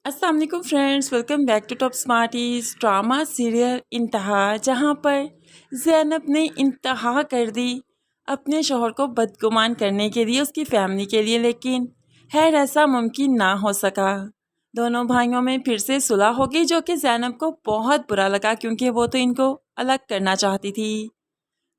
अस्सलाम वालेकुम friends, welcome back to top smarties drama serial Inteha, जहां पर ज़ैनब ने इंतहा कर दी अपने शोहर को बदगुमान करने के लिए, उसकी फैमिली के लिए। लेकिन खैर ऐसा मुमकिन ना हो सका। दोनों भाइयों में फिर से सुलह हो गई, जो कि ज़ैनब को बहुत बुरा लगा क्योंकि वो तो इनको अलग करना चाहती थी।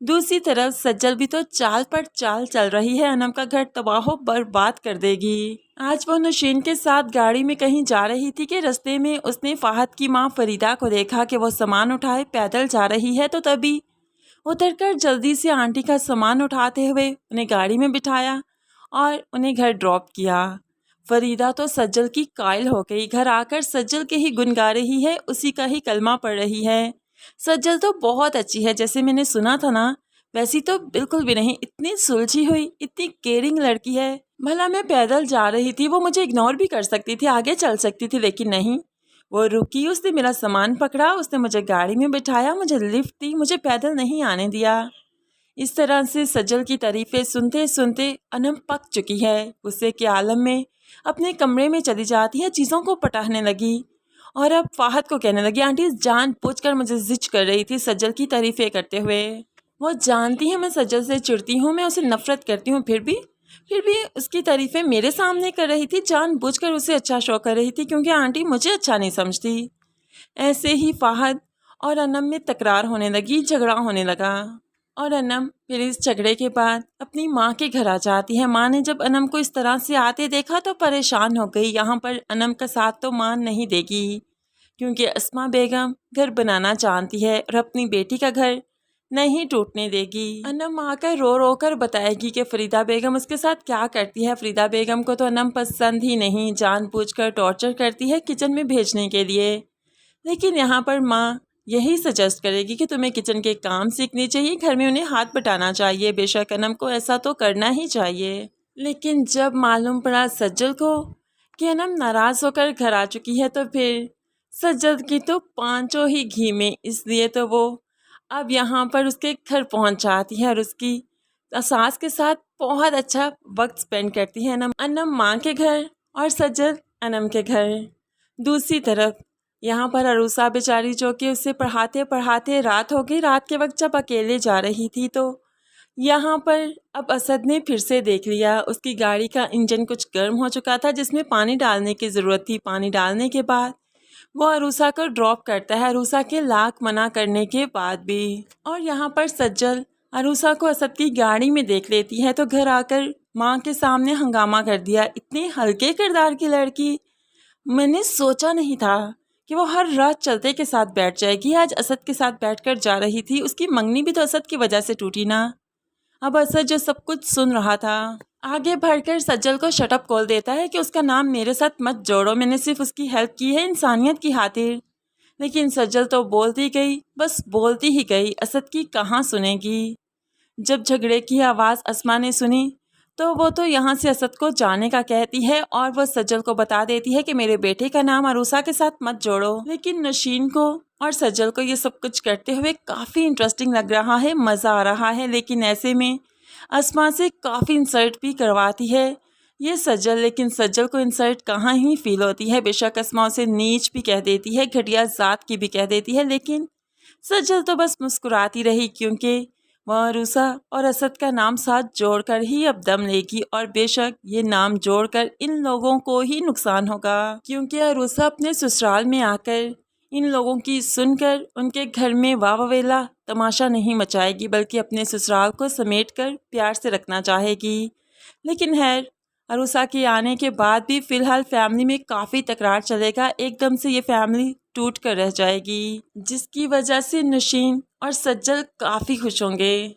दूसरी तरफ सज्जल भी तो चाल पर चाल चल रही है, अनम का घर तबाह बर्बाद कर देगी। आज वो नौशीन के साथ गाड़ी में कहीं जा रही थी कि रास्ते में उसने फाहद की मां फरीदा को देखा कि वो सामान उठाए पैदल जा रही है, तो तभी उतरकर जल्दी से आंटी का सामान उठाते हुए उन्हें गाड़ी में बिठाया और उन्हें घर ड्रॉप किया। फरीदा तो सज्जल की कायल हो गई, घर आकर सज्जल के ही गुन गा रही है, उसी का ही कलमा पढ़ रही है। सज्जल तो बहुत अच्छी है, जैसे मैंने सुना था ना, वैसी तो बिल्कुल भी नहीं। इतनी सुलझी हुई, इतनी केयरिंग लड़की है। भला मैं पैदल जा रही थी, वो मुझे इग्नोर भी कर सकती थी, आगे चल सकती थी, लेकिन नहीं, वो रुकी, उसने मेरा सामान पकड़ा, उसने मुझे गाड़ी में बिठाया, मुझे लिफ्ट दी, मुझे पैदल नहीं आने दिया। इस तरह से सज्जल की तारीफें सुनते सुनते अनम पक चुकी है। गुस्से के आलम में अपने कमरे में चली जाती है, चीज़ों को पटाने लगी और अब फाहद को कहने लगी, आंटी जानबूझकर मुझे जिच कर रही थी सज्जल की तारीफें करते हुए। वो जानती है मैं सज्जल से चिढ़ती हूँ, मैं उसे नफरत करती हूँ, फिर भी उसकी तारीफें मेरे सामने कर रही थी, जानबूझकर उसे अच्छा शो कर रही थी क्योंकि आंटी मुझे अच्छा नहीं समझती। ऐसे ही फाहद और अनम में तकरार होने लगी, झगड़ा होने लगा और अनम फिर इस झगड़े के बाद अपनी माँ के घर आ जाती है। माँ ने जब अनम को इस तरह से आते देखा तो परेशान हो गई। यहाँ पर अनम का साथ तो माँ नहीं देगी क्योंकि अस्मा बेगम घर बनाना चाहती है और अपनी बेटी का घर नहीं टूटने देगी। अनम आकर रो रो कर बताएगी कि फरीदा बेगम उसके साथ क्या करती है। फरीदा बेगम को तो अनम पसंद ही नहीं, जानबूझकर टॉर्चर करती है किचन में भेजने के लिए। लेकिन यहाँ पर माँ यही सजेस्ट करेगी कि तुम्हें किचन के काम सीखने चाहिए, घर में उन्हें हाथ बटाना चाहिए। बेशक अनम को ऐसा तो करना ही चाहिए, लेकिन जब मालूम पड़ा सज्जल को कि अनम नाराज़ होकर घर आ चुकी है, तो फिर सज्जल की तो पांचों ही घी में, इसलिए तो वो अब यहाँ पर उसके घर पहुँच जाती है और उसकी सास के साथ बहुत अच्छा वक्त स्पेंड करती है। अनम माँ के घर और सज्जल अनम के घर। दूसरी तरफ यहाँ पर अरूसा बेचारी, जो कि उसे पढ़ाते पढ़ाते रात हो गई, रात के वक्त जब अकेले जा रही थी, तो यहाँ पर अब असद ने फिर से देख लिया। उसकी गाड़ी का इंजन कुछ गर्म हो चुका था जिसमें पानी डालने की ज़रूरत थी। पानी डालने के बाद वो अरूसा को ड्रॉप करता है, अरूसा के लाख मना करने के बाद भी। और यहाँ पर सज्जल अरूसा को असद की गाड़ी में देख लेती है, तो घर आकर माँ के सामने हंगामा कर दिया। इतने हल्के किरदार की लड़की, मैंने सोचा नहीं था कि वो हर रात चलते के साथ बैठ जाएगी। आज असद के साथ बैठकर जा रही थी, उसकी मंगनी भी तो असद की वजह से टूटी ना। अब असद जो सब कुछ सुन रहा था, आगे बढ़कर सज्जल को शटअप कॉल देता है कि उसका नाम मेरे साथ मत जोड़ो, मैंने सिर्फ उसकी हेल्प की है इंसानियत की खातिर। लेकिन सज्जल तो बोलती गई, बस बोलती ही गई, असद की कहाँ सुनेगी। जब झगड़े की आवाज़ अस्मा ने सुनी तो वो तो यहाँ से असद को जाने का कहती है और वो सज्जल को बता देती है कि मेरे बेटे का नाम अरूसा के साथ मत जोड़ो। लेकिन नशीन को और सज्जल को ये सब कुछ करते हुए काफ़ी इंटरेस्टिंग लग रहा है, मज़ा आ रहा है। लेकिन ऐसे में अस्मा से काफ़ी इंसल्ट भी करवाती है ये सज्जल, लेकिन सज्जल को इंसल्ट कहाँ ही फील होती है। बेशक अस्मा उसे नीच भी कह देती है, घटिया ज़ात की भी कह देती है, लेकिन सज्जल तो बस मुस्कुराती रही क्योंकि वह अरूसा और असद का नाम साथ जोड़कर ही अब दम लेगी। और बेशक ये नाम जोड़कर इन लोगों को ही नुकसान होगा क्योंकि अरूसा अपने ससुराल में आकर इन लोगों की सुनकर उनके घर में वावेला तमाशा नहीं मचाएगी, बल्कि अपने ससुराल को समेटकर प्यार से रखना चाहेगी। लेकिन खैर, अरूसा के आने के बाद भी फ़िलहाल फैमिली में काफ़ी तकरार चलेगा। एकदम से ये फैमिली टूट कर रह जाएगी, जिसकी वजह से नशीन और सज्जल काफ़ी खुश होंगे।